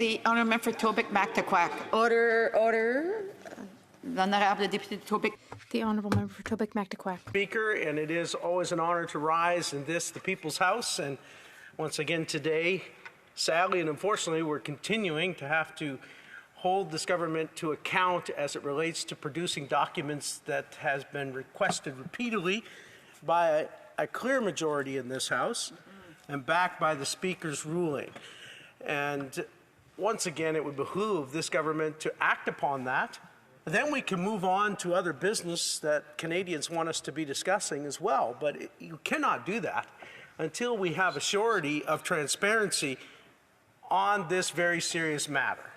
the honourable member for Tobic-Mactaquac. Order. The Honourable Deputy Tobic. The honourable member for Tobic-Mactaquac. Speaker, and it is always an honor to rise in this, the People's House, and once again today, sadly and unfortunately, we're continuing to have to hold this government to account as it relates to producing documents that has been requested repeatedly by a clear majority in this House and backed by the Speaker's ruling. And once again, it would behoove this government to act upon that. Then we can move on to other business that Canadians want us to be discussing as well. But you cannot do that until we have a surety of transparency on this very serious matter.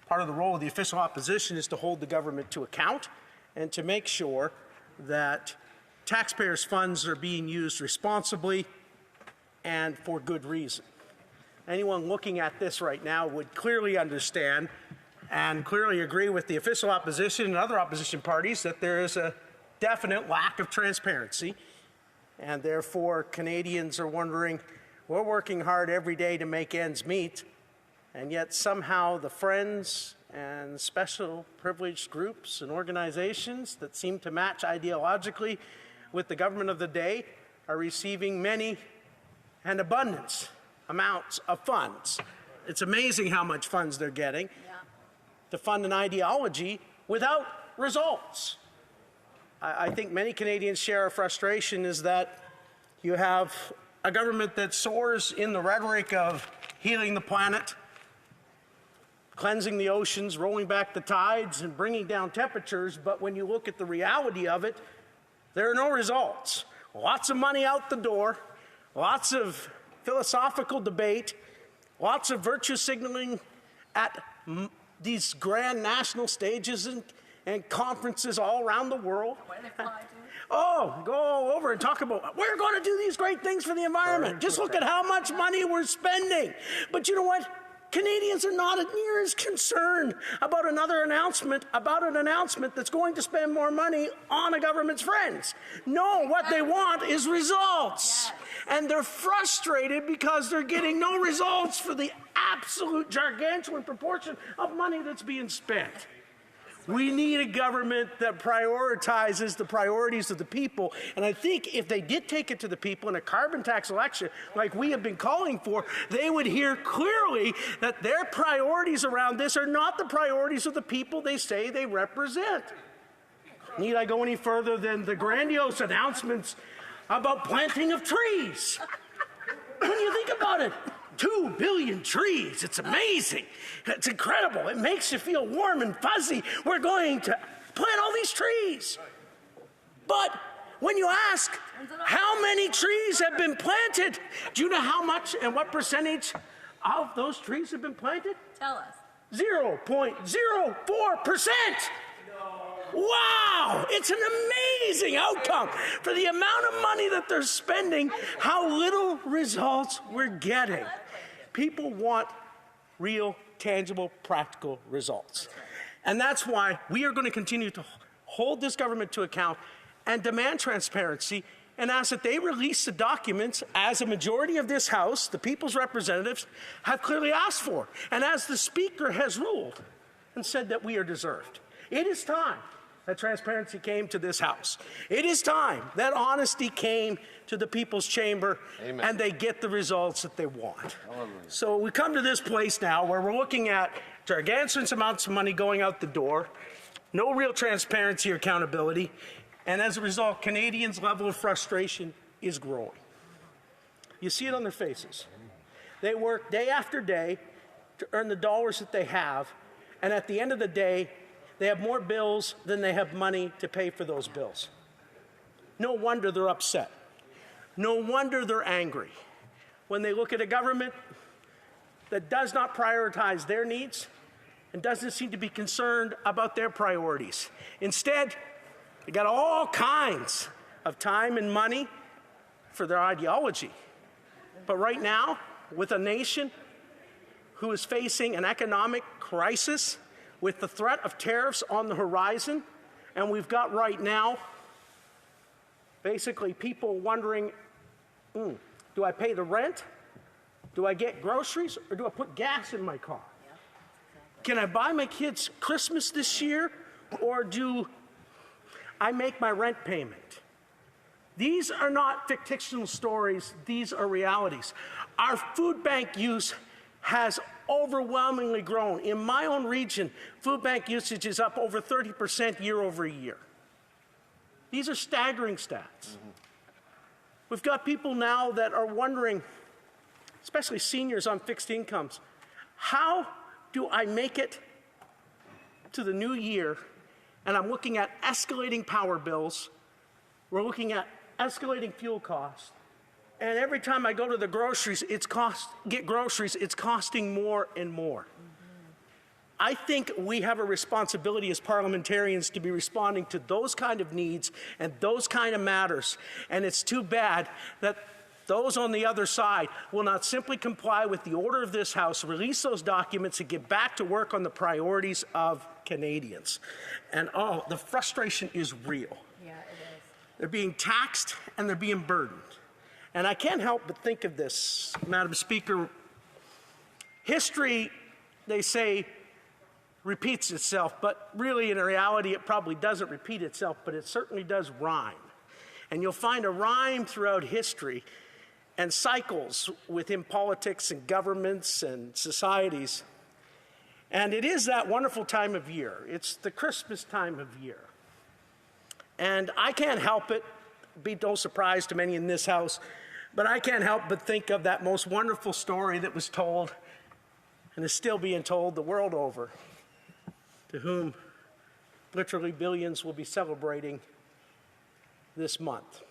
Part of the role of the official opposition is to hold the government to account and to make sure that taxpayers' funds are being used responsibly and for good reason. Anyone looking at this right now would clearly understand and clearly agree with the official opposition and other opposition parties that there is a definite lack of transparency, and therefore Canadians are wondering, we're working hard every day to make ends meet, and yet somehow the friends and special privileged groups and organizations that seem to match ideologically with the government of the day are receiving many and abundance amounts of funds. It's amazing how much funds they're getting to fund an ideology without results. I think many Canadians share our frustration is that you have a government that soars in the rhetoric of healing the planet, cleansing the oceans, rolling back the tides, and bringing down temperatures, but when you look at the reality of it, there are no results. Lots of money out the door, lots of philosophical debate, lots of virtue signaling at these grand national stages and conferences all around the world. Where do they fly to? Oh, go over and talk about, we're going to do these great things for the environment. Just look at how much money we're spending. But you know what? Canadians are not near as concerned about an announcement that's going to spend more money on a government's friends. No, what they want is results. Yes. And they're frustrated because they're getting no results for the absolute gargantuan proportion of money that's being spent. We need a government that prioritizes the priorities of the people. And I think if they did take it to the people in a carbon tax election, like we have been calling for, they would hear clearly that their priorities around this are not the priorities of the people they say they represent. Need I go any further than the grandiose announcements about planting of trees? When you think about it, 2 billion trees. It's amazing. It's incredible. It makes you feel warm and fuzzy. We're going to plant all these trees. But when you ask how many trees have been planted, do you know how much and what percentage of those trees have been planted? Tell us. 0.04%. Wow! It's an amazing outcome for the amount of money that they're spending, how little results we're getting. People want real, tangible, practical results. And that's why we are going to continue to hold this government to account and demand transparency and ask that they release the documents as a majority of this House, the people's representatives, have clearly asked for, and as the Speaker has ruled and said that we are deserved. It is time that transparency came to this House. It is time that honesty came to the people's chamber. Amen. And they get the results that they want. Hallelujah. So we come to this place now where we're looking at gargantuan amounts of money going out the door, no real transparency or accountability, and as a result, Canadians' level of frustration is growing. You see it on their faces. They work day after day to earn the dollars that they have, and at the end of the day, they have more bills than they have money to pay for those bills. No wonder they're upset. No wonder they're angry when they look at a government that does not prioritize their needs and doesn't seem to be concerned about their priorities. Instead, they got all kinds of time and money for their ideology. But right now, with a nation who is facing an economic crisis, with the threat of tariffs on the horizon, and we've got right now basically people wondering, do I pay the rent? Do I get groceries? Or do I put gas in my car? can I buy my kids Christmas this year, or do I make my rent payment? These are not fictional stories, these are realities. Our food bank use has overwhelmingly grown. In my own region, food bank usage is up over 30% year over year. These are staggering stats. We've got people now that are wondering, especially seniors on fixed incomes, how do I make it to the new year? And I'm looking at escalating power bills. We're looking at escalating fuel costs. And every time I go to the groceries, get groceries, it's costing more and more. I think we have a responsibility as parliamentarians to be responding to those kind of needs and those kind of matters. And it's too bad that those on the other side will not simply comply with the order of this House, release those documents, and get back to work on the priorities of Canadians. And the frustration is real. Yeah, it is. They're being taxed and they're being burdened. And I can't help but think of this, Madam Speaker. History, they say, repeats itself, but really in reality it probably doesn't repeat itself, but it certainly does rhyme. And you'll find a rhyme throughout history and cycles within politics and governments and societies. And it is that wonderful time of year. It's the Christmas time of year. And I can't help it, be no surprise to many in this House, but I can't help but think of that most wonderful story that was told and is still being told the world over, to whom literally billions will be celebrating this month.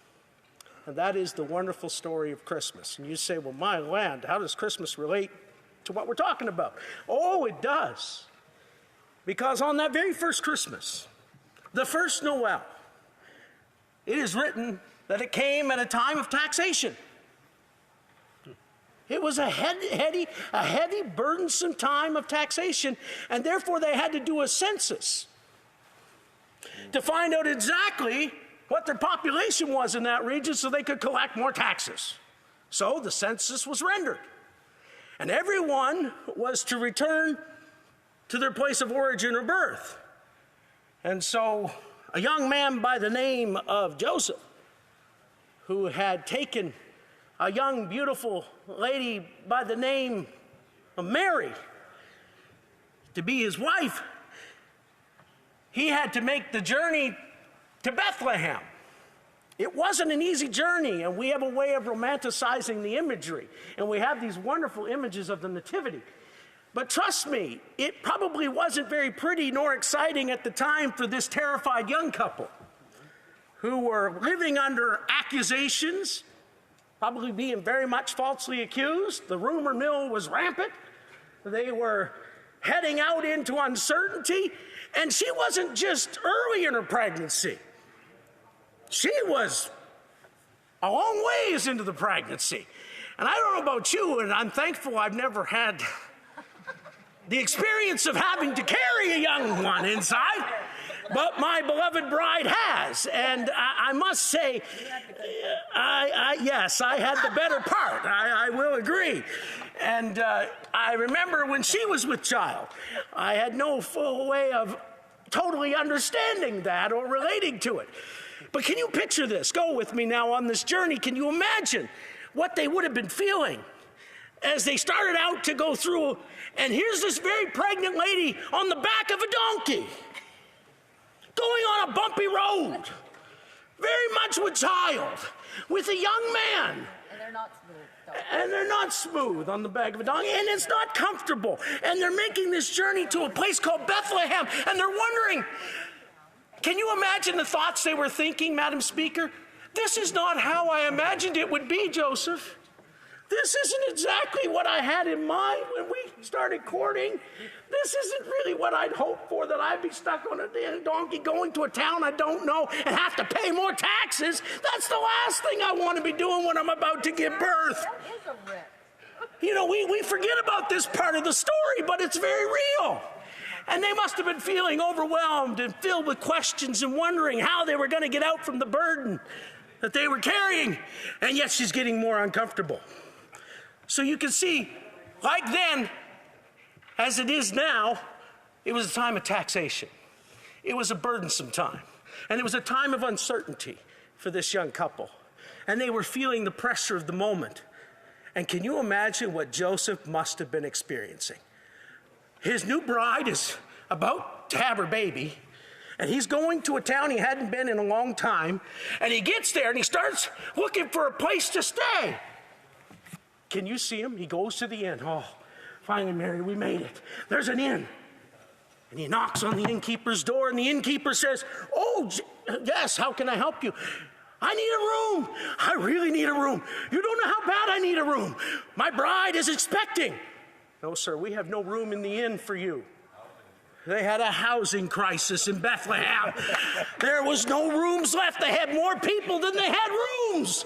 And that is the wonderful story of Christmas. And you say, well, my land, how does Christmas relate to what we're talking about? Oh, it does. Because on that very first Christmas, the first Noel, it is written that it came at a time of taxation. It was a heavy, burdensome time of taxation, and therefore they had to do a census to find out exactly what their population was in that region so they could collect more taxes. So the census was rendered, and everyone was to return to their place of origin or birth. And so a young man by the name of Joseph, who had taken a young, beautiful lady by the name of Mary to be his wife, he had to make the journey to Bethlehem. It wasn't an easy journey, and we have a way of romanticizing the imagery, and we have these wonderful images of the Nativity. But trust me, it probably wasn't very pretty nor exciting at the time for this terrified young couple who were living under accusations, probably being very much falsely accused. The rumor mill was rampant. They were heading out into uncertainty, and she wasn't just early in her pregnancy. She was a long ways into the pregnancy. And I don't know about you, and I'm thankful I've never had the experience of having to carry a young one inside, but my beloved bride has. And I must say, yes, I had the better part. I will agree. And I remember when she was with child, I had no full way of totally understanding that or relating to it. But can you picture this? Go with me now on this journey. Can you imagine what they would have been feeling as they started out to go through, and here's this very pregnant lady on the back of a donkey, going on a bumpy road, very much with child, with a young man. And they're not smooth. And they're not smooth on the back of a donkey, and it's not comfortable. And they're making this journey to a place called Bethlehem, and they're wondering, can you imagine the thoughts they were thinking, Madam Speaker? This is not how I imagined it would be, Joseph. This isn't exactly what I had in mind when we started courting. This isn't really what I'd hoped for, that I'd be stuck on a donkey going to a town I don't know and have to pay more taxes. That's the last thing I want to be doing when I'm about to give birth. That is a rip. You know, we forget about this part of the story, but it's very real. And they must have been feeling overwhelmed and filled with questions and wondering how they were going to get out from the burden that they were carrying. And yet she's getting more uncomfortable. So you can see, like then, as it is now, It was a time of taxation. It was a burdensome time. And it was a time of uncertainty for this young couple. And they were feeling the pressure of the moment. And can you imagine what Joseph must have been experiencing? His new bride is about to have her baby, and he's going to a town he hadn't been in a long time, and he gets there and he starts looking for a place to stay. Can you see him? He goes to the inn. Oh, finally, Mary, we made it. There's an inn. And he knocks on the innkeeper's door, and the innkeeper says, "Oh, yes, how can I help you?" "I need a room. I really need a room. You don't know how bad I need a room. My bride is expecting." "No, sir, we have no room in the inn for you." They had a housing crisis in Bethlehem. There was no rooms left. They had more people than they had rooms.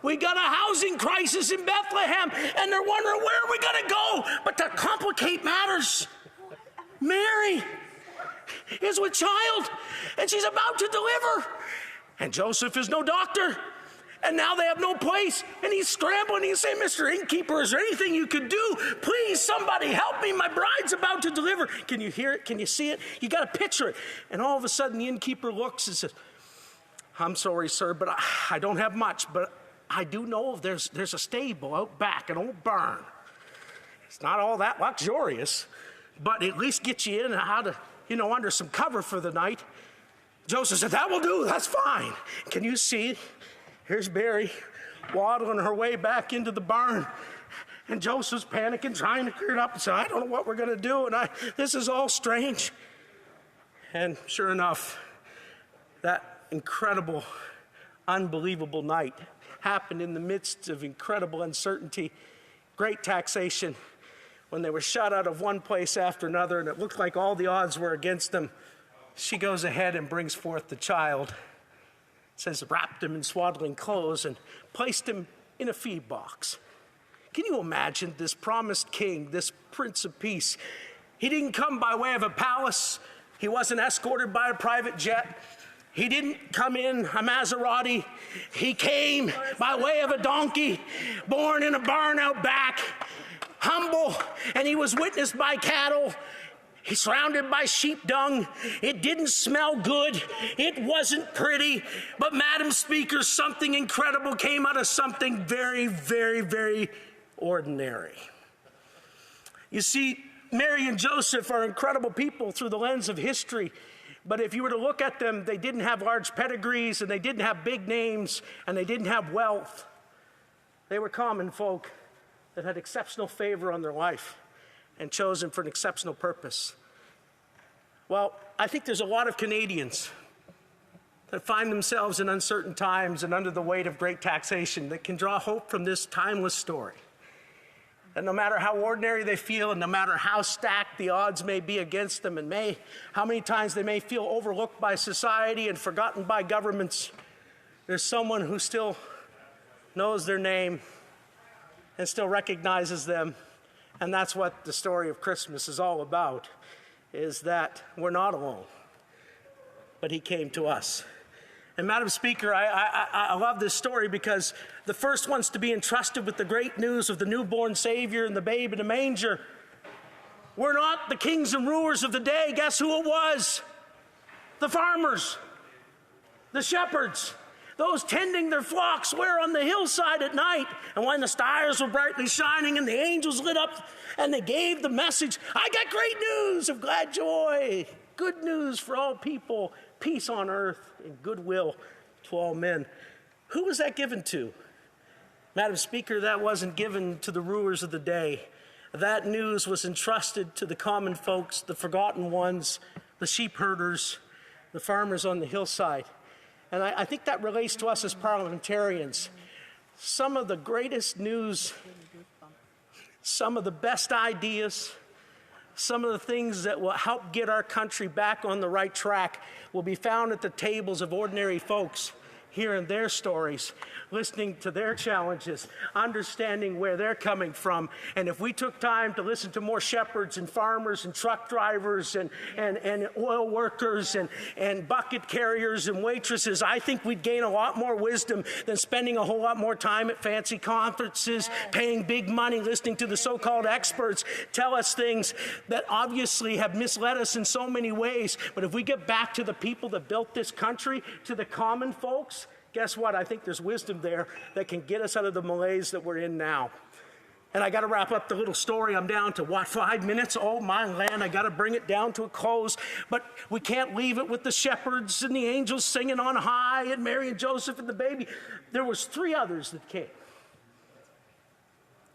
We got a housing crisis in Bethlehem, and they're wondering, where are we going to go? But to complicate matters, Mary is with child, and she's about to deliver. And Joseph is no doctor, and now they have no place. And he's scrambling. He's saying, "Mr. Innkeeper, is there anything you could do? Please, somebody help me. My bride's about to deliver." Can you hear it? Can you see it? You got to picture it. And all of a sudden, the innkeeper looks and says, "I'm sorry, sir, but I don't have much, but I do know there's a stable out back, an old barn. It's not all that luxurious, but at least get you in and out of, under some cover for the night." Joseph said, "That will do. That's fine." Can you see it? Here's Mary waddling her way back into the barn. And Joseph's panicking, trying to clear it up and say, "I don't know what we're going to do. And this is all strange." And sure enough, that incredible, unbelievable night happened in the midst of incredible uncertainty, great taxation, when they were shut out of one place after another, and it looked like all the odds were against them. She goes ahead and brings forth the child. It says, wrapped him in swaddling clothes and placed him in a feed box. Can you imagine this promised king, this Prince of Peace? He didn't come by way of a palace. He wasn't escorted by a private jet. He didn't come in a Maserati. He came by way of a donkey, born in a barn out back, humble, and he was witnessed by cattle. He's surrounded by sheep dung. It didn't smell good. It wasn't pretty. But, Madam Speaker, something incredible came out of something very, very, very ordinary. You see, Mary and Joseph are incredible people through the lens of history. But if you were to look at them, they didn't have large pedigrees, and they didn't have big names, and they didn't have wealth. They were common folk that had exceptional favor on their life and chosen for an exceptional purpose. Well, I think there's a lot of Canadians that find themselves in uncertain times and under the weight of great taxation that can draw hope from this timeless story. And no matter how ordinary they feel, and no matter how stacked the odds may be against them, and how many times they may feel overlooked by society and forgotten by governments, there's someone who still knows their name and still recognizes them. And that's what the story of Christmas is all about, is that we're not alone, but he came to us. And Madam Speaker, I love this story because the first ones to be entrusted with the great news of the newborn Savior and the babe in the manger were not the kings and rulers of the day. Guess who it was? The farmers, the shepherds, those tending their flocks where on the hillside at night, and when the stars were brightly shining and the angels lit up and they gave the message, "I got great news of glad joy, good news for all people, peace on earth and goodwill to all men." Who was that given to? Madam Speaker, that wasn't given to the rulers of the day. That news was entrusted to the common folks, the forgotten ones, the sheep herders, the farmers on the hillside. And I think that relates to us as parliamentarians. Some of the greatest news, some of the best ideas, some of the things that will help get our country back on the right track will be found at the tables of ordinary folks hearing their stories, listening to their challenges, understanding where they're coming from. And if we took time to listen to more shepherds and farmers and truck drivers and oil workers and bucket carriers and waitresses, I think we'd gain a lot more wisdom than spending a whole lot more time at fancy conferences, paying big money, listening to the so-called experts tell us things that obviously have misled us in so many ways. But if we get back to the people that built this country, to the common folks, guess what? I think there's wisdom there that can get us out of the malaise that we're in now. And I got to wrap up the little story. I'm down to, 5 minutes? Oh, my land, I got to bring it down to a close. But we can't leave it with the shepherds and the angels singing on high and Mary and Joseph and the baby. There was 3 others that came.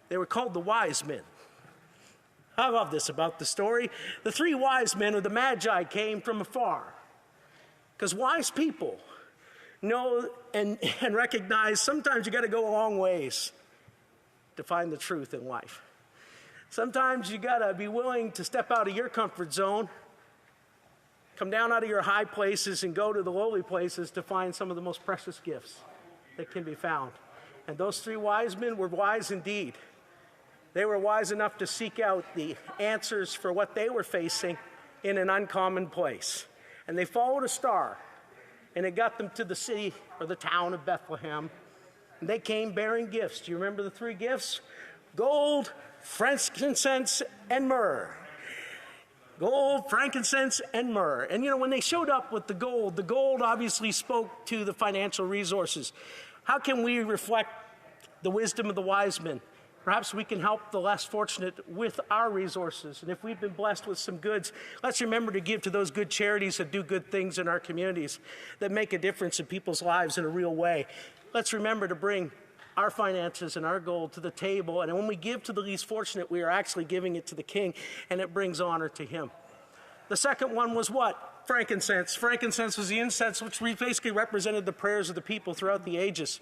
They were called the wise men. I love this about the story. The 3 wise men, or the magi, came from afar. Because wise people know and recognize sometimes you got to go a long ways to find the truth in life. Sometimes you got to be willing to step out of your comfort zone, come down out of your high places and go to the lowly places to find some of the most precious gifts that can be found. And those 3 wise men were wise indeed. They were wise enough to seek out the answers for what they were facing in an uncommon place. And they followed a star, and it got them to the city or the town of Bethlehem. And they came bearing gifts. Do you remember the 3 gifts? Gold, frankincense, and myrrh. Gold, frankincense, and myrrh. And you know, when they showed up with the gold obviously spoke to the financial resources. How can we reflect the wisdom of the wise men? Perhaps we can help the less fortunate with our resources. And if we've been blessed with some goods, let's remember to give to those good charities that do good things in our communities, that make a difference in people's lives in a real way. Let's remember to bring our finances and our gold to the table. And when we give to the least fortunate, we are actually giving it to the King, and it brings honor to him. The second one was what? Frankincense. Frankincense was the incense which basically represented the prayers of the people throughout the ages.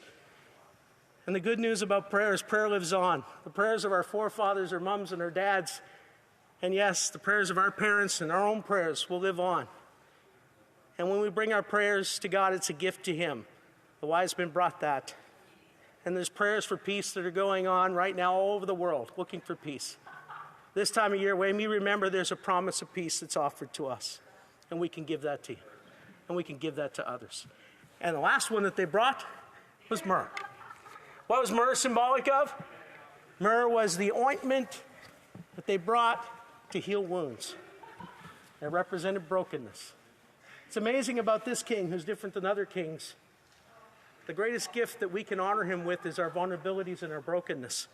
And the good news about prayer is prayer lives on. The prayers of our forefathers, our mums, and our dads, and yes, the prayers of our parents and our own prayers will live on. And when we bring our prayers to God, it's a gift to him. The wise men brought that. And there's prayers for peace that are going on right now all over the world, looking for peace. This time of year, when we remember there's a promise of peace that's offered to us. And we can give that to him. And we can give that to others. And the last one that they brought was myrrh. What was myrrh symbolic of? Myrrh was the ointment that they brought to heal wounds. It represented brokenness. It's amazing about this king, who's different than other kings. The greatest gift that we can honor him with is our vulnerabilities and our brokenness.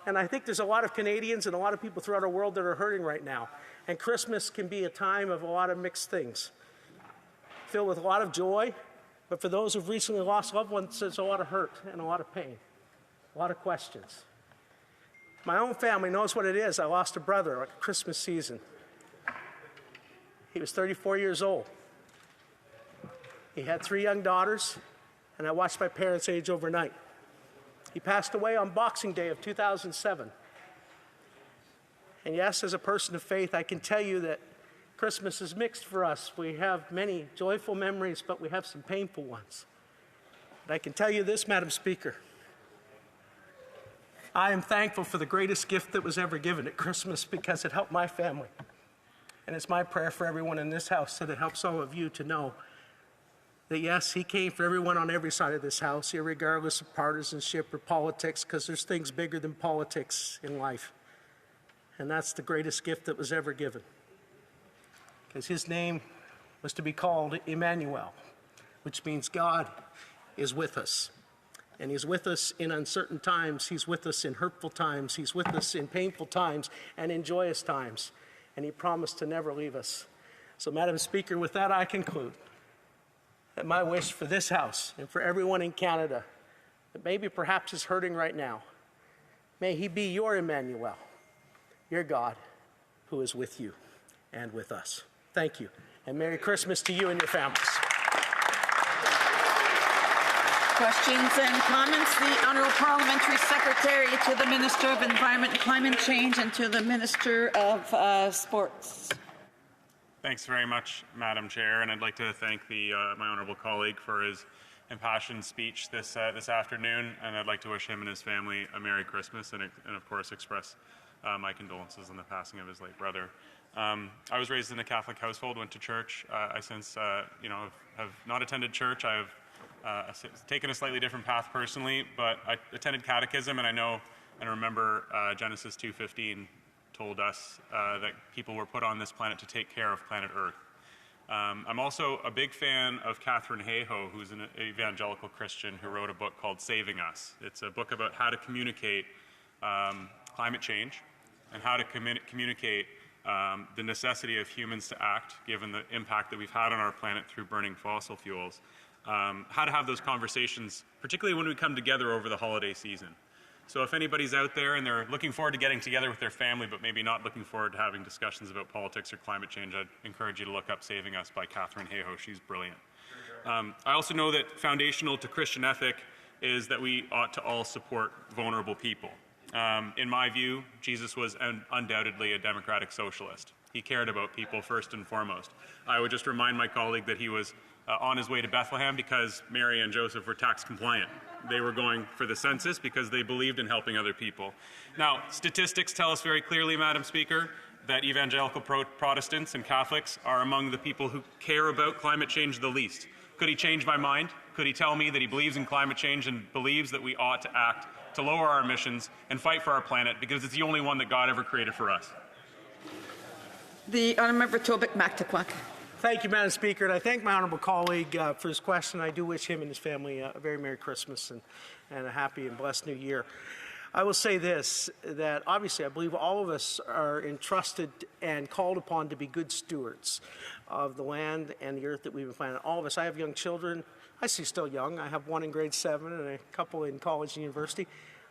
And I think there's a lot of Canadians and a lot of people throughout our world that are hurting right now. And Christmas can be a time of a lot of mixed things, filled with a lot of joy. But for those who've recently lost loved ones, there's a lot of hurt and a lot of pain, a lot of questions. My own family knows what it is. I lost a brother at Christmas season. He was 34 years old. He had 3 young daughters, and I watched my parents age overnight. He passed away on Boxing Day of 2007. And yes, as a person of faith, I can tell you that Christmas is mixed for us. We have many joyful memories, but we have some painful ones. But I can tell you this, Madam Speaker. I am thankful for the greatest gift that was ever given at Christmas because it helped my family. And it's my prayer for everyone in this house that it helps all of you to know that yes, he came for everyone on every side of this house, irregardless of partisanship or politics, because there's things bigger than politics in life. And that's the greatest gift that was ever given. Because his name was to be called Emmanuel, which means God is with us. And he's with us in uncertain times. He's with us in hurtful times. He's with us in painful times and in joyous times. And he promised to never leave us. So, Madam Speaker, with that I conclude that my wish for this house and for everyone in Canada that maybe perhaps is hurting right now, may he be your Emmanuel, your God who is with you and with us. Thank you, and Merry Christmas to you and your families. Questions and comments? The Honourable Parliamentary Secretary to the Minister of Environment and Climate Change and to the Minister of Sports. Thanks very much, Madam Chair, and I'd like to thank my honourable colleague for his impassioned speech this afternoon, and I'd like to wish him and his family a Merry Christmas and of course express my condolences on the passing of his late brother. I was raised in a Catholic household, went to church. I since have not attended church. I've taken a slightly different path personally, but I attended catechism, and I know and remember Genesis 2:15 told us that people were put on this planet to take care of planet Earth. I'm also a big fan of Catherine Hayhoe, who's an evangelical Christian who wrote a book called Saving Us. It's a book about how to communicate climate change and how to communicate the necessity of humans to act, given the impact that we've had on our planet through burning fossil fuels. How to have those conversations, particularly when we come together over the holiday season. So if anybody's out there and they're looking forward to getting together with their family, but maybe not looking forward to having discussions about politics or climate change, I'd encourage you to look up Saving Us by Catherine Hayhoe. She's brilliant. I also know that foundational to Christian ethic is that we ought to all support vulnerable people. In my view, Jesus was undoubtedly a democratic socialist. He cared about people first and foremost. I would just remind my colleague that he was on his way to Bethlehem because Mary and Joseph were tax compliant. They were going for the census because they believed in helping other people. Now, statistics tell us very clearly, Madam Speaker, that evangelical Protestants and Catholics are among the people who care about climate change the least. Could he change my mind? Could he tell me that he believes in climate change and believes that we ought to act to lower our emissions and fight for our planet because it's the only one that God ever created for us? The honourable member Tobick Mactaquac. Thank you, Madam Speaker, and I thank my honourable colleague for his question. I do wish him and his family a very Merry Christmas and a happy and blessed New Year. I will say this, that obviously I believe all of us are entrusted and called upon to be good stewards of the land and the earth that we've been planting. All of us. I have young children. I see still young. I have one in grade 7 and a couple in college and university.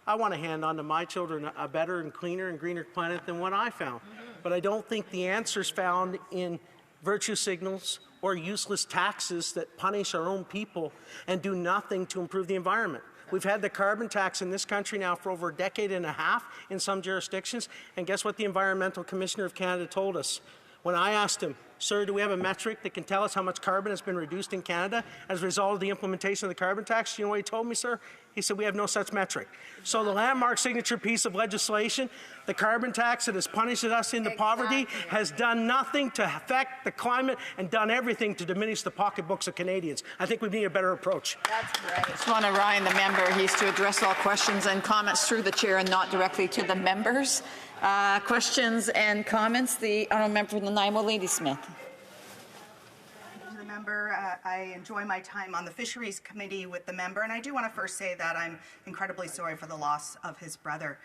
I want to hand on to my children a better and cleaner and greener planet than what I found. But I don't think the answer's found in virtue signals or useless taxes that punish our own people and do nothing to improve the environment. We've had the carbon tax in this country now for over a decade and a half in some jurisdictions, and guess what the Environmental Commissioner of Canada told us? When I asked him, sir, do we have a metric that can tell us how much carbon has been reduced in Canada as a result of the implementation of the carbon tax? You know what he told me, sir? He said, we have no such metric. So the landmark signature piece of legislation, the carbon tax that has punished us into poverty, has done nothing to affect the climate and done everything to diminish the pocketbooks of Canadians. I think we need a better approach. That's right. I just want to remind the member he's to address all questions and comments through the chair and not directly to the members. Questions and comments. The honourable member from the Nanaimo, Ladysmith. To the member, I enjoy my time on the Fisheries Committee with the member, and I do want to first say that I'm incredibly sorry for the loss of his brother.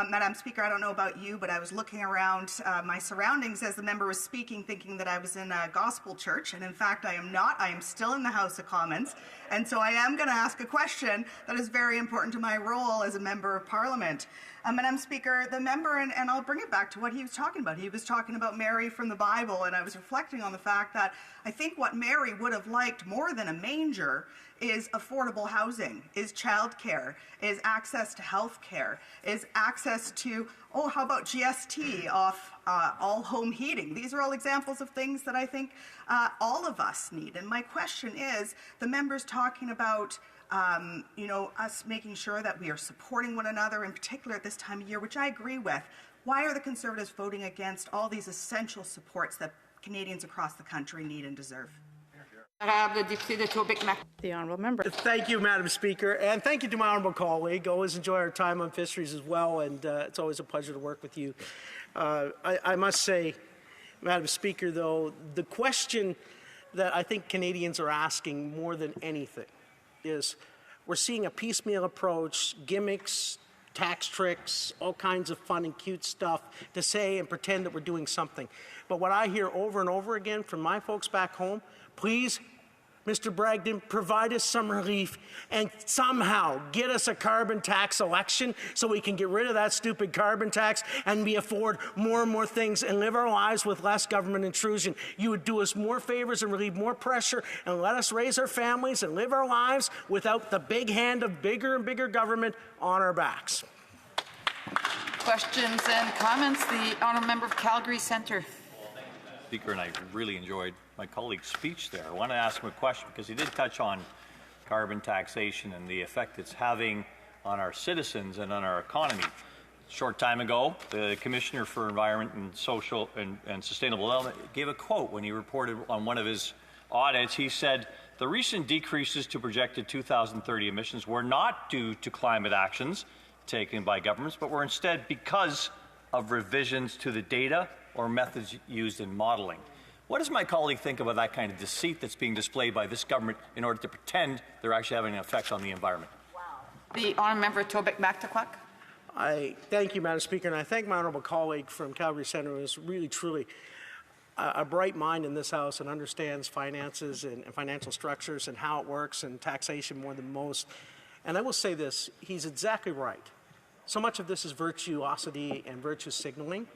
Madam Speaker, I don't know about you, but I was looking around my surroundings as the member was speaking, thinking that I was in a gospel church, and in fact I am not. I am still in the House of Commons, and so I am going to ask a question that is very important to my role as a member of Parliament. Madam Speaker, the member, and I'll bring it back to what he was talking about. He was talking about Mary from the Bible, and I was reflecting on the fact that I think what Mary would have liked more than a manger is affordable housing, is childcare, is access to health care, is access to, oh, how about GST off all home heating? These are all examples of things that I think all of us need. And my question is, the member's talking about us making sure that we are supporting one another, in particular at this time of year, which I agree with. Why are the Conservatives voting against all these essential supports that Canadians across the country need and deserve? The honourable member. Thank you, Madam Speaker, and thank you to my honourable colleague. Always enjoy our time on fisheries as well, and it's always a pleasure to work with you. I must say, Madam Speaker, though, the question that I think Canadians are asking more than anything is we're seeing a piecemeal approach, gimmicks, tax tricks, all kinds of fun and cute stuff to say and pretend that we're doing something. But what I hear over and over again from my folks back home, please, Mr. Bragdon, provide us some relief and somehow get us a carbon tax election so we can get rid of that stupid carbon tax and we afford more and more things and live our lives with less government intrusion. You would do us more favors and relieve more pressure and let us raise our families and live our lives without the big hand of bigger and bigger government on our backs. Questions and comments. The honourable member of Calgary Centre. Speaker, and I really enjoyed my colleague's speech there. I want to ask him a question because he did touch on carbon taxation and the effect it's having on our citizens and on our economy. A short time ago, the Commissioner for Environment and Social and Sustainable Development gave a quote when he reported on one of his audits. He said, "The recent decreases to projected 2030 emissions were not due to climate actions taken by governments, but were instead because of revisions to the data or methods used in modeling." What does my colleague think about that kind of deceit that's being displayed by this government in order to pretend they're actually having an effect on the environment? The honourable member Tobic Mactaquac. I thank you, Madam Speaker, and I thank my honourable colleague from Calgary Centre, who is really, truly a bright mind in this House and understands finances and financial structures and how it works and taxation more than most. And I will say this, he's exactly right. So much of this is virtuosity and virtue signaling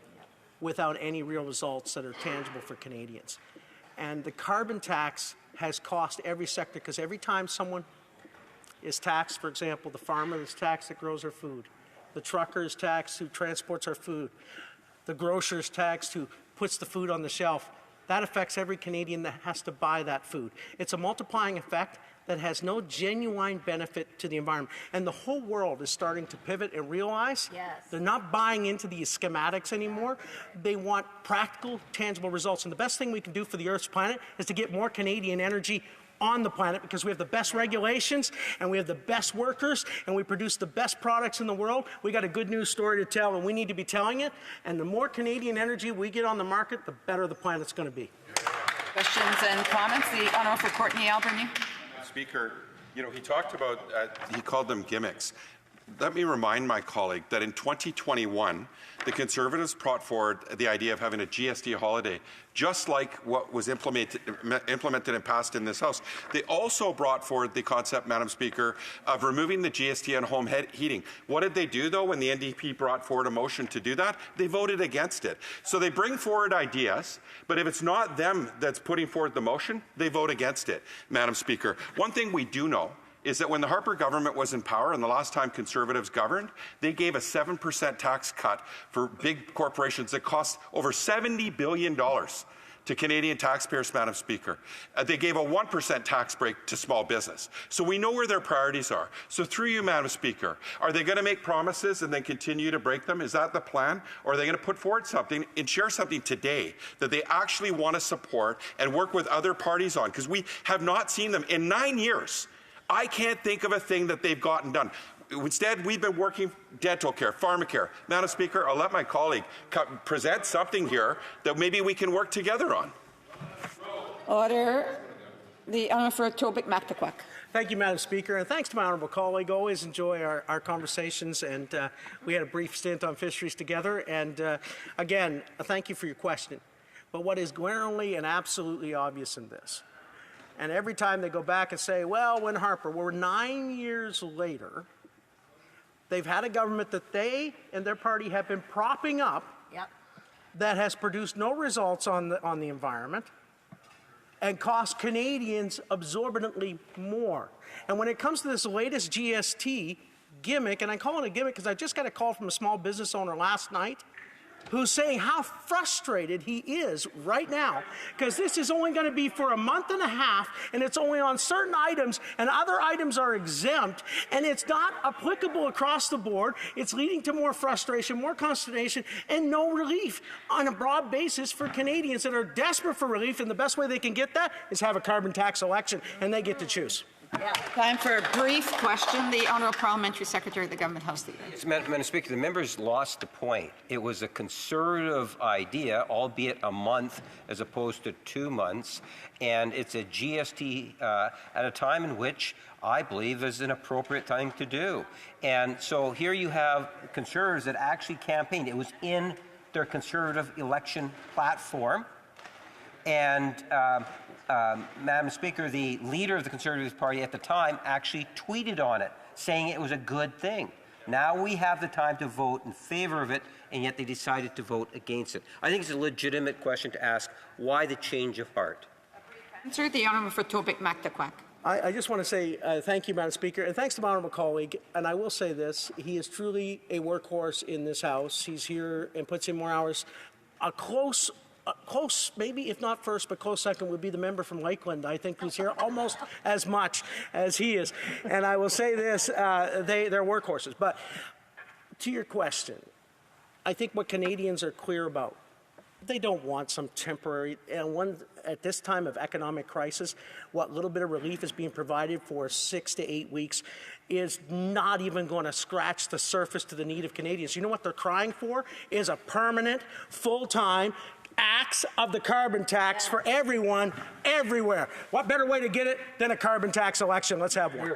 without any real results that are tangible for Canadians. And the carbon tax has cost every sector, because every time someone is taxed, for example, the farmer is taxed that grows our food, the trucker is taxed who transports our food, the grocer is taxed who puts the food on the shelf. That affects every Canadian that has to buy that food. It's a multiplying effect that has no genuine benefit to the environment. And the whole world is starting to pivot and realize they're not buying into these schematics anymore. They want practical, tangible results. And the best thing we can do for the Earth's planet is to get more Canadian energy on the planet, because we have the best regulations and we have the best workers and we produce the best products in the world. We got a good news story to tell, and we need to be telling it. And the more Canadian energy we get on the market, the better the planet's going to be. Questions and comments? The honourable for Courtney Alberni. Speaker, you know, he talked about, he called them gimmicks. Let me remind my colleague that in 2021, the Conservatives brought forward the idea of having a GST holiday, just like what was implemented and passed in this House. They also brought forward the concept, Madam Speaker, of removing the GST on home heating. What did they do, though, when the NDP brought forward a motion to do that? They voted against it. So they bring forward ideas, but if it's not them that's putting forward the motion, they vote against it, Madam Speaker. One thing we do know is that when the Harper government was in power and the last time Conservatives governed, they gave a 7% tax cut for big corporations that cost over $70 billion to Canadian taxpayers, Madam Speaker. They gave a 1% tax break to small business. So we know where their priorities are. So through you, Madam Speaker, are they going to make promises and then continue to break them? Is that the plan? Or are they going to put forward something and share something today that they actually want to support and work with other parties on? Because we have not seen them in 9 years. I can't think of a thing that they've gotten done. Instead, we've been working dental care, pharmacare. Madam Speaker, I'll let my colleague present something here that maybe we can work together on. Order. The honourable for Tobic Mactaquac. Thank you, Madam Speaker, and thanks to my honourable colleague. Always enjoy our conversations, and we had a brief stint on fisheries together. And again, thank you for your question. But what is glaringly and absolutely obvious in this, and every time they go back and say, well, when Harper, we're 9 years later, they've had a government that they and their party have been propping up that has produced no results on the environment and cost Canadians absorbently more. And when it comes to this latest GST gimmick, and I call it a gimmick because I just got a call from a small business owner last night who's saying how frustrated he is right now because this is only going to be for a month and a half, and it's only on certain items, and other items are exempt, and it's not applicable across the board. It's leading to more frustration, more consternation, and no relief on a broad basis for Canadians that are desperate for relief, and the best way they can get that is have a carbon tax election, and they get to choose. Time for a brief question. The Honourable Parliamentary Secretary of the Government House Leader. Yes, Madam Speaker, the members lost the point. It was a Conservative idea, albeit a month as opposed to 2 months, and it's a GST at a time in which I believe is an appropriate time to do. And so here you have Conservatives that actually campaigned. It was in their Conservative election platform. And Madam Speaker, the leader of the Conservative Party at the time actually tweeted on it, saying it was a good thing. Now we have the time to vote in favor of it, and yet they decided to vote against it. I think it's a legitimate question to ask, why the change of heart? Answer. The Honourable for Tobic Mactaquac. I just want to say thank you, Madam Speaker, and thanks to my honourable colleague. And I will say this, he is truly a workhorse in this House. He's here and puts in more hours. A close close, maybe if not first, but close second would be the member from Lakeland, I think, who's here almost as much as he is. And I will say this, they're workhorses. But to your question, I think what Canadians are clear about, they don't want some temporary, and at this time of economic crisis, what little bit of relief is being provided for 6 to 8 weeks is not even going to scratch the surface to the need of Canadians. You know what they're crying for? Is a permanent, full-time axe of the carbon tax for everyone, everywhere. What better way to get it than a carbon tax election? Let's have one.